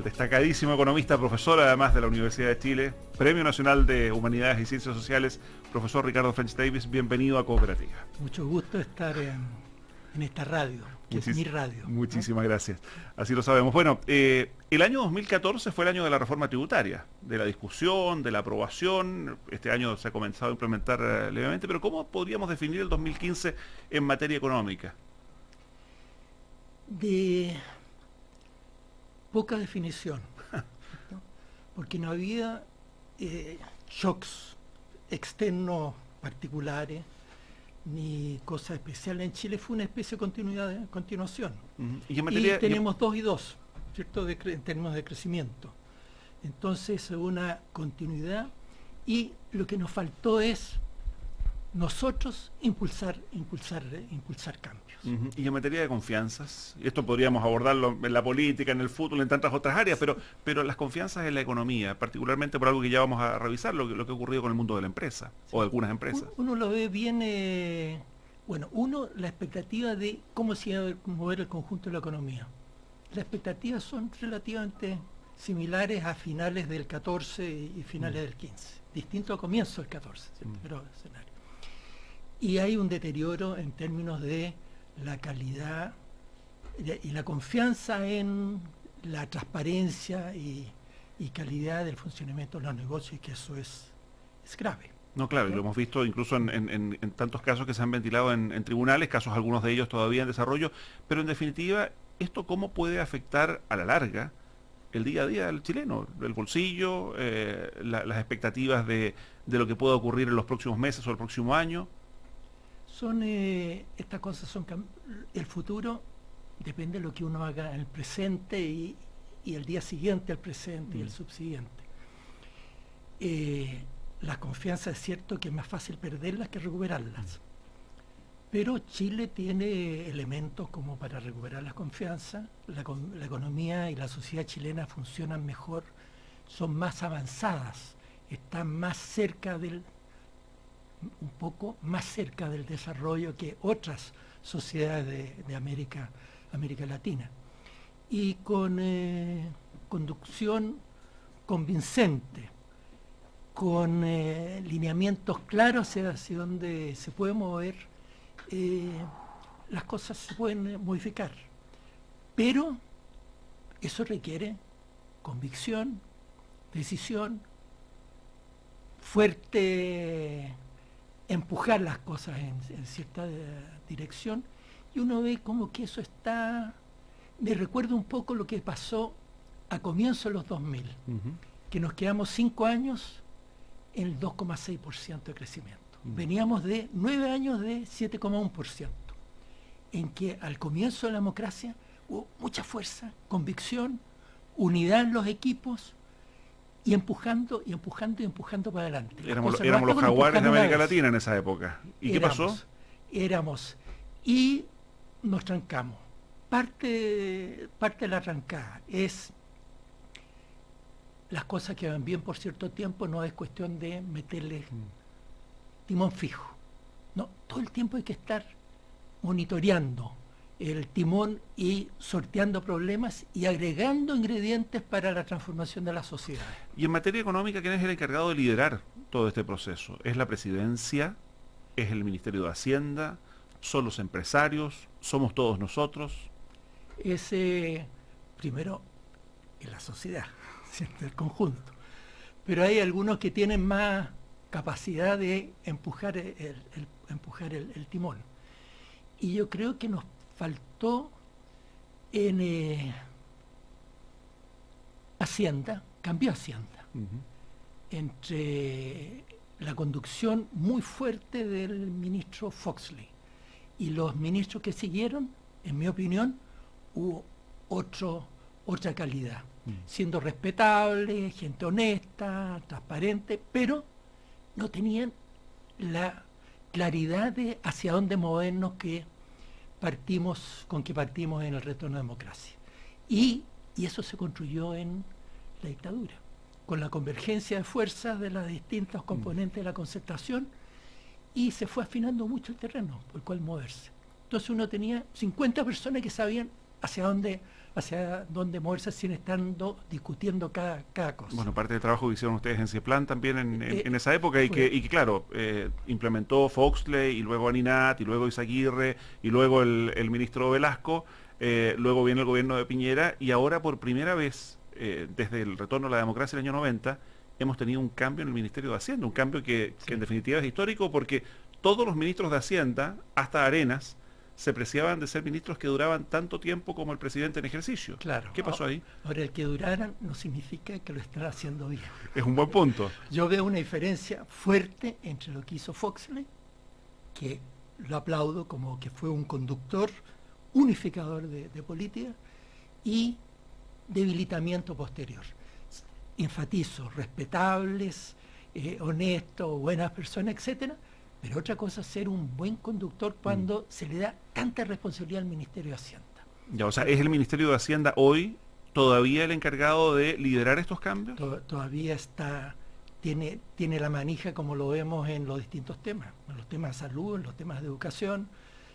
al destacadísimo economista, profesor además de la Universidad de Chile, Premio Nacional de Humanidades y Ciencias Sociales, profesor Ricardo French Davis. Bienvenido a Cooperativa. Mucho gusto estar en esta radio, que es mi radio. Muchísimas gracias. Así lo sabemos. Bueno, el año 2014 fue el año de la reforma tributaria, de la discusión, de la aprobación. Este año se ha comenzado a implementar levemente, pero ¿cómo podríamos definir el 2015 en materia económica? De poca definición, ¿no? Porque no había shocks externos particulares ni cosas especiales. En Chile fue una especie de continuación. Y tenemos 2 y 2, ¿cierto? En términos de crecimiento. Entonces, una continuidad, y lo que nos faltó es nosotros impulsar cambios. Y en materia de confianzas, y esto podríamos abordarlo en la política, en el fútbol, en tantas otras áreas, pero las confianzas en la economía, particularmente por algo que ya vamos a revisar, lo que ha ocurrido con el mundo de la empresa, sí, o de algunas empresas. Uno lo ve bien, la expectativa de cómo se va a mover el conjunto de la economía. Las expectativas son relativamente similares a finales del 14 y finales del 15, distinto a comienzo del 14, pero escenario. Y hay un deterioro en términos de la calidad y la confianza en la transparencia y calidad del funcionamiento de los negocios, y que eso es grave. No, claro, y lo hemos visto incluso en tantos casos que se han ventilado en tribunales, casos algunos de ellos todavía en desarrollo, pero en definitiva, ¿esto cómo puede afectar a la larga el día a día del chileno? El bolsillo, las expectativas de lo que pueda ocurrir en los próximos meses o el próximo año. Estas cosas el futuro depende de lo que uno haga en el presente y el día siguiente al presente y el subsiguiente. La confianza, es cierto que es más fácil perderlas que recuperarlas, pero Chile tiene elementos como para recuperar la confianza. La economía y la sociedad chilena funcionan mejor, son más avanzadas, están más cerca un poco más cerca del desarrollo que otras sociedades de América Latina, y con conducción convincente, con lineamientos claros hacia donde se puede mover, las cosas se pueden modificar, pero eso requiere convicción, decisión, fuerte empujar las cosas en cierta dirección, y uno ve como que eso está. Me recuerda un poco lo que pasó a comienzos de los 2000, que nos quedamos 5 años en el 2,6% de crecimiento. Veníamos de 9 años de 7,1%, en que al comienzo de la democracia hubo mucha fuerza, convicción, unidad en los equipos, y empujando para adelante. Éramos los jaguares de América Latina en esa época. ¿Y qué pasó? Y nos trancamos. Parte de la trancada es las cosas que van bien por cierto tiempo, no es cuestión de meterle timón fijo. No, todo el tiempo hay que estar monitoreando el timón y sorteando problemas y agregando ingredientes para la transformación de la sociedad. Y en materia económica, ¿quién es el encargado de liderar todo este proceso? ¿Es la presidencia? ¿Es el Ministerio de Hacienda? ¿Son los empresarios? ¿Somos todos nosotros? Es primero en la sociedad, ¿cierto? El conjunto. Pero hay algunos que tienen más capacidad de empujar el timón. Y yo creo que nos faltó en Hacienda, cambió Hacienda, entre la conducción muy fuerte del ministro Foxley y los ministros que siguieron, en mi opinión, hubo otra calidad, siendo respetable, gente honesta, transparente, pero no tenían la claridad de hacia dónde movernos con que partimos en el retorno a la democracia. Y eso se construyó en la dictadura, con la convergencia de fuerzas de las distintos componentes de la concertación, y se fue afinando mucho el terreno por el cual moverse. Entonces uno tenía 50 personas que sabían hacia dónde moverse sin estar discutiendo cada cosa. Bueno, parte del trabajo que hicieron ustedes en CIEPLAN también en esa época y fue- que claro, implementó Foxley y luego Aninat y luego Izaguirre y luego el ministro Velasco, luego viene el gobierno de Piñera y ahora por primera vez, desde el retorno a la democracia en el año 90, hemos tenido un cambio en el Ministerio de Hacienda, un cambio que Sí. en definitiva es histórico porque todos los ministros de Hacienda, hasta Arenas, se preciaban de ser ministros que duraban tanto tiempo como el presidente en ejercicio. Claro. ¿Qué pasó ahí? Ahora, el que duraran no significa que lo están haciendo bien. Es un buen punto. Yo veo una diferencia fuerte entre lo que hizo Foxley, que lo aplaudo como que fue un conductor unificador de política, y debilitamiento posterior. Enfatizo, respetables, honestos, buenas personas, etcétera, pero otra cosa es ser un buen conductor cuando se le da tanta responsabilidad al Ministerio de Hacienda. Ya, o sea, ¿es el Ministerio de Hacienda hoy todavía el encargado de liderar estos cambios? Todavía tiene la manija como lo vemos en los distintos temas, en los temas de salud, en los temas de educación,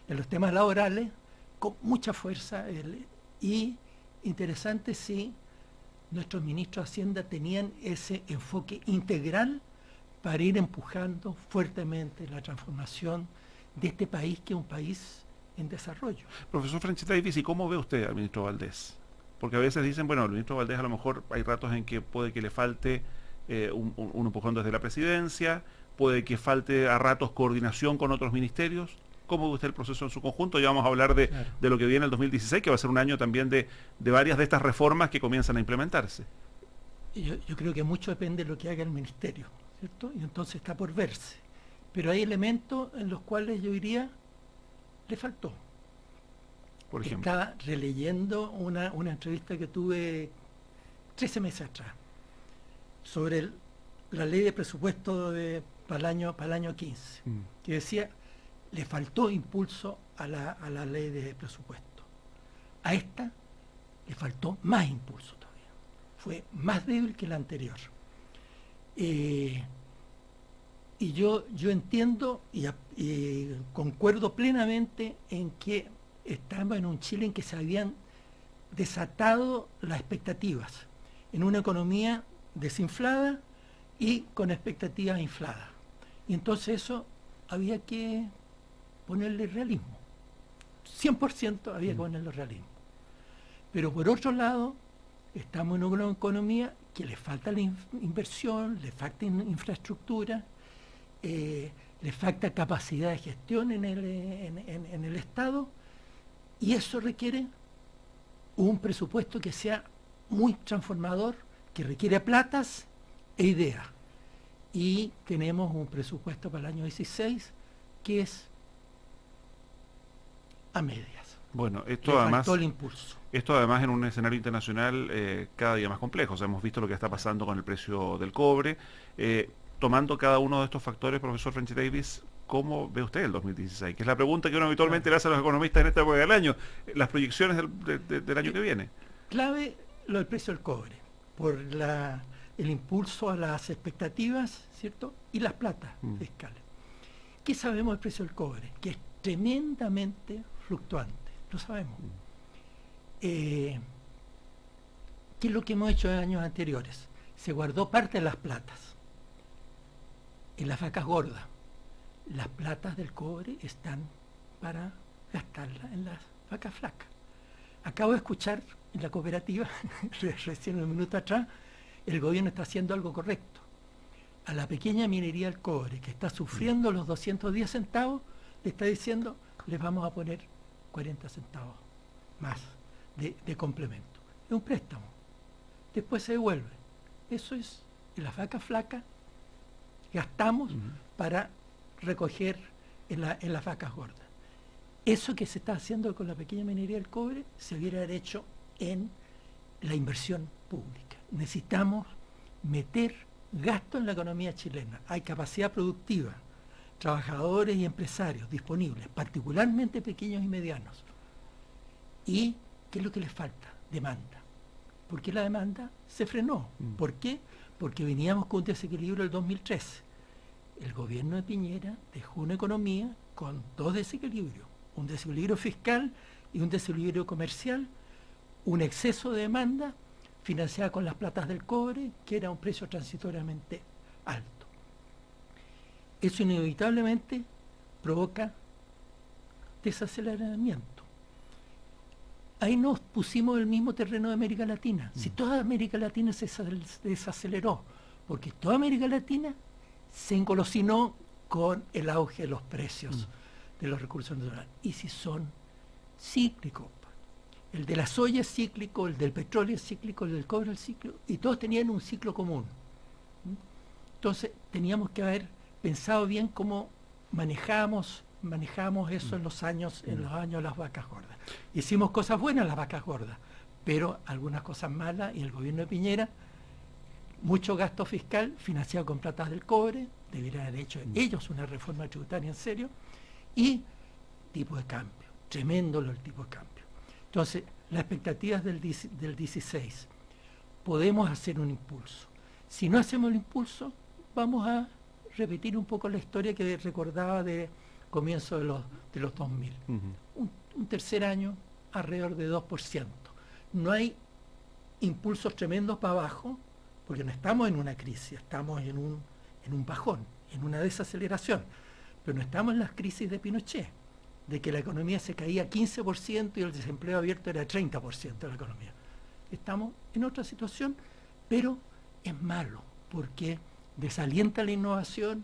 en los temas laborales, con mucha fuerza. Y interesante si nuestros ministros de Hacienda tenían ese enfoque integral para ir empujando fuertemente la transformación de este país, que es un país en desarrollo. Profesor Franchetta Davis, ¿y cómo ve usted al ministro Valdés? Porque a veces dicen, bueno, el ministro Valdés a lo mejor hay ratos en que puede que le falte un empujón desde la presidencia, puede que falte a ratos coordinación con otros ministerios. ¿Cómo ve usted el proceso en su conjunto? Ya vamos a hablar Claro. de lo que viene el 2016, que va a ser un año también de varias de estas reformas que comienzan a implementarse. Yo creo que mucho depende de lo que haga el ministerio, ¿cierto? Y entonces está por verse. Pero hay elementos en los cuales yo diría, le faltó. Por ejemplo. Estaba releyendo una entrevista que tuve 13 meses atrás sobre la ley de presupuesto para el año 15, que decía, le faltó impulso a la ley de presupuesto. A esta le faltó más impulso todavía. Fue más débil que la anterior. Y yo entiendo y concuerdo plenamente en que estamos en un Chile en que se habían desatado las expectativas, en una economía desinflada y con expectativas infladas. Y entonces eso había que ponerle realismo. 100% había que ponerle realismo. Pero por otro lado, estamos en una economía que le falta la inversión, le falta infraestructura, le falta capacidad de gestión en el Estado, y eso requiere un presupuesto que sea muy transformador, que requiere platas e ideas. Y tenemos un presupuesto para el año 16 que es a medias. Bueno, Le esto además, faltó el impulso. esto además en un escenario internacional cada día más complejo. O sea, hemos visto lo que está pasando con el precio del cobre. Tomando cada uno de estos factores, profesor Franchetta Davis, ¿cómo ve usted el 2016? Que es la pregunta que uno habitualmente le hace a los economistas en esta época del año. Las proyecciones del año que viene. Clave lo del precio del cobre, por el impulso a las expectativas, ¿cierto? Y las platas fiscales. ¿Qué sabemos del precio del cobre? Que es tremendamente fluctuante, lo sabemos. ¿Qué es lo que hemos hecho en años anteriores? Se guardó parte de las platas en las vacas gordas. Las platas del cobre están para gastarlas en las vacas flacas. Acabo de escuchar en la cooperativa, recién un minuto atrás, el gobierno está haciendo algo correcto. A la pequeña minería del cobre, que está sufriendo los 210 centavos, le está diciendo, les vamos a poner 40 centavos más de complemento. Es un préstamo. Después se devuelve. Eso es, en las vacas flacas gastamos para recoger en las vacas gordas. Eso que se está haciendo con la pequeña minería del cobre se hubiera hecho en la inversión pública. Necesitamos meter gasto en la economía chilena. Hay capacidad productiva, trabajadores y empresarios disponibles, particularmente pequeños y medianos. ¿Y qué es lo que les falta? Demanda. ¿Por qué la demanda se frenó? ¿Por qué? Porque veníamos con un desequilibrio del 2013. El gobierno de Piñera dejó una economía con dos desequilibrios, un desequilibrio fiscal y un desequilibrio comercial, un exceso de demanda financiada con las platas del cobre, que era un precio transitoriamente alto. Eso inevitablemente provoca desaceleramiento. Ahí nos pusimos en el mismo terreno de América Latina. Si toda América Latina se desaceleró, porque toda América Latina se engolosinó con el auge de los precios de los recursos naturales. Y si son cíclicos, el de la soya es cíclico, el del petróleo es cíclico, el del cobre es cíclico, y todos tenían un ciclo común. Entonces teníamos que haber pensado bien cómo manejamos eso en los años de las vacas gordas. Hicimos cosas buenas las vacas gordas, pero algunas cosas malas, y el gobierno de Piñera, mucho gasto fiscal financiado con platas del cobre, deberían haber hecho ellos una reforma tributaria en serio, y tipo de cambio, tremendo el tipo de cambio. Entonces, las expectativas del 16, podemos hacer un impulso. Si no hacemos el impulso, vamos a repetir un poco la historia que recordaba de comienzo de los 2000. Un tercer año alrededor de 2%. No hay impulsos tremendos para abajo, porque no estamos en una crisis, estamos en un bajón, en una desaceleración, pero no estamos en las crisis de Pinochet, de que la economía se caía 15% y el desempleo abierto era 30% de la economía. Estamos en otra situación, pero es malo, porque desalienta la innovación,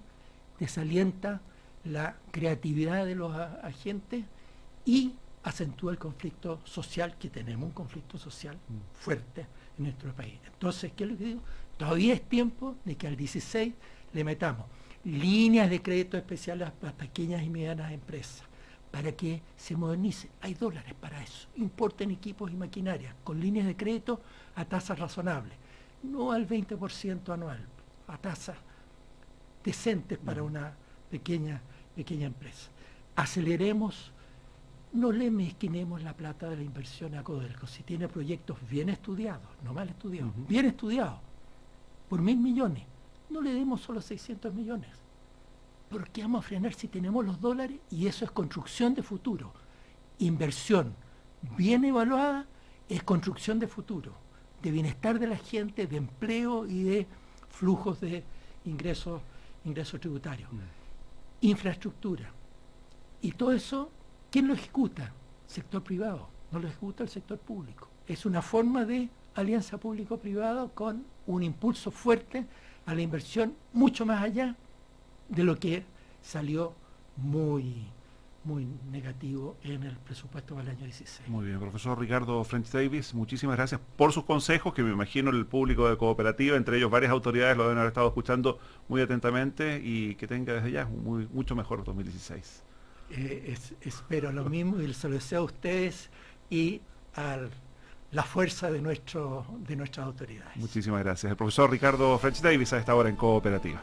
desalienta la creatividad de los agentes y acentúa el conflicto social, que tenemos un conflicto social fuerte en nuestro país. Entonces, ¿qué es lo que digo? Todavía es tiempo de que al 16 le metamos líneas de crédito especiales a las pequeñas y medianas empresas, para que se modernice. Hay dólares para eso. Importen equipos y maquinaria con líneas de crédito a tasas razonables, no al 20% anual, a tasas decentes para una pequeña empresa. Aceleremos, no le mezquinemos la plata de la inversión a Codelco. Si tiene proyectos bien estudiados, no mal estudiados, bien estudiados, por 1.000 millones, no le demos solo 600 millones. ¿Por qué vamos a frenar si tenemos los dólares? Y eso es construcción de futuro. Inversión bien evaluada es construcción de futuro, de bienestar de la gente, de empleo y de flujos de ingresos tributarios. Infraestructura. Y todo eso, ¿quién lo ejecuta? Sector privado, no lo ejecuta el sector público. Es una forma de alianza público-privada con un impulso fuerte a la inversión, mucho más allá de lo que salió muy negativo en el presupuesto para el año 16. Muy bien, profesor Ricardo French Davis, muchísimas gracias por sus consejos, que me imagino el público de Cooperativa, entre ellos varias autoridades, lo deben haber estado escuchando muy atentamente, y que tenga desde ya mucho mejor 2016. Espero lo mismo, y se lo deseo a ustedes y a la fuerza de nuestras autoridades. Muchísimas gracias. El profesor Ricardo French Davis a esta hora en Cooperativa.